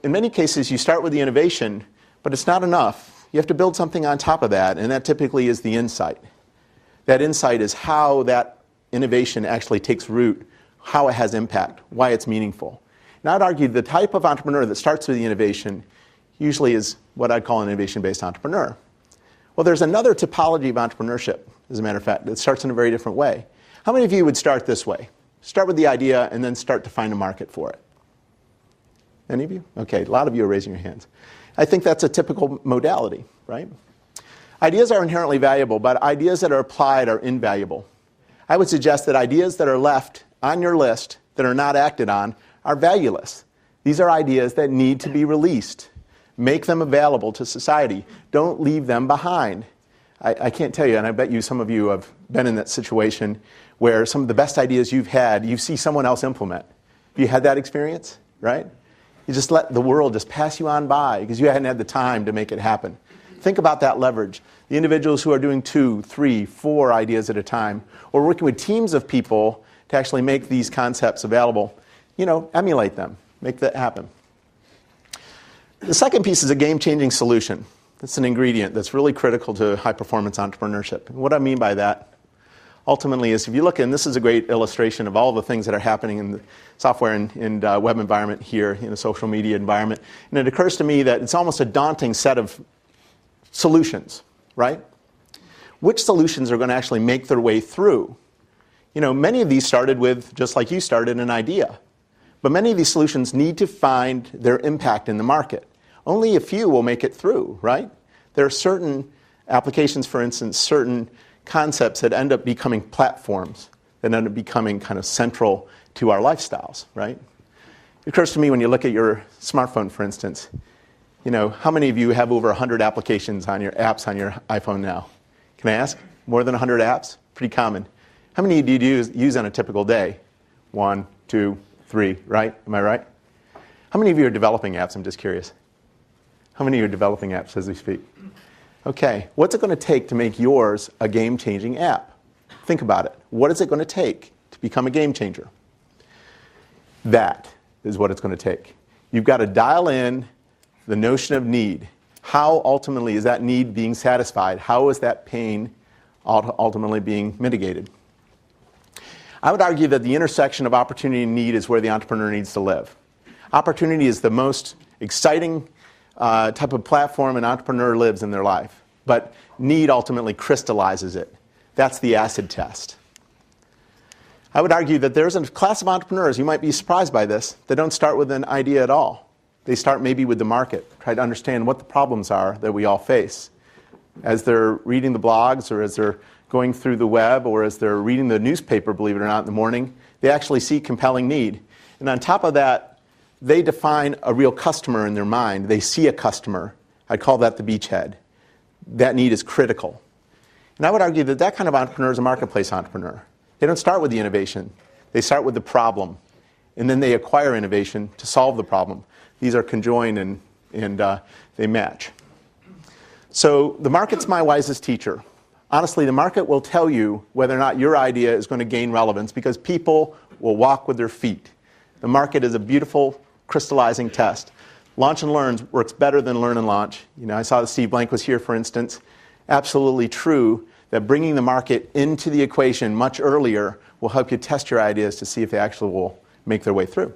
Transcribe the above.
in many cases, you start with the innovation, but it's not enough. You have to build something on top of that, and that typically is the insight. That insight is how that innovation actually takes root, how it has impact, why it's meaningful. And I'd argue the type of entrepreneur that starts with the innovation usually is what I'd call an innovation-based entrepreneur. Well, there's another typology of entrepreneurship, as a matter of fact, that starts in a very different way. How many of you would start this way? Start with the idea and then start to find a market for it. Any of you? Okay, a lot of you are raising your hands. I think that's a typical modality, right? Ideas are inherently valuable, but ideas that are applied are invaluable. I would suggest that ideas that are left on your list that are not acted on are valueless. These are ideas that need to be released. Make them available to society. Don't leave them behind. I can't tell you, and I bet you some of you have been in that situation where some of the best ideas you've had, you see someone else implement. Have you had that experience, right? You just let the world just pass you on by because you hadn't had the time to make it happen. Think about that leverage. The individuals who are doing 2, 3, 4 ideas at a time, or working with teams of people to actually make these concepts available, emulate them. Make that happen. The second piece is a game-changing solution. It's an ingredient that's really critical to high-performance entrepreneurship. And what I mean by that, ultimately, is if you look, and this is a great illustration of all the things that are happening in the software and web environment here, in the social media environment, and it occurs to me that it's almost a daunting set of solutions, right? Which solutions are going to actually make their way through? Many of these started with, just like you started, an idea. But many of these solutions need to find their impact in the market. Only a few will make it through, right? There are certain applications, for instance, certain concepts that end up becoming platforms, that end up becoming kind of central to our lifestyles, right? It occurs to me when you look at your smartphone, for instance, how many of you have over 100 applications on your apps on your iPhone now? Can I ask? More than 100 apps? Pretty common. How many do you use on a typical day? 1, 2, 3, right? Am I right? How many of you are developing apps? I'm just curious. How many of you are developing apps as we speak? Okay, what's it going to take to make yours a game-changing app? Think about it. What is it going to take to become a game changer? That is what it's going to take. You've got to dial in the notion of need. How ultimately is that need being satisfied? How is that pain ultimately being mitigated? I would argue that the intersection of opportunity and need is where the entrepreneur needs to live. Opportunity is the most exciting type of platform an entrepreneur lives in their life, but need ultimately crystallizes it. That's the acid test. I would argue that there's a class of entrepreneurs, you might be surprised by this, that don't start with an idea at all. They start maybe with the market, try to understand what the problems are that we all face. As they're reading the blogs, or as they're going through the web, or as they're reading the newspaper, believe it or not, in the morning, they actually see compelling need. And on top of that, they define a real customer in their mind. They see a customer. I call that the beachhead. That need is critical. And I would argue that that kind of entrepreneur is a marketplace entrepreneur. They don't start with the innovation. They start with the problem. And then they acquire innovation to solve the problem. These are conjoined and they match. So the market's my wisest teacher. Honestly, the market will tell you whether or not your idea is going to gain relevance because people will walk with their feet. The market is a beautiful crystallizing test. Launch and learn works better than learn and launch. I saw that Steve Blank was here, for instance. Absolutely true that bringing the market into the equation much earlier will help you test your ideas to see if they actually will make their way through.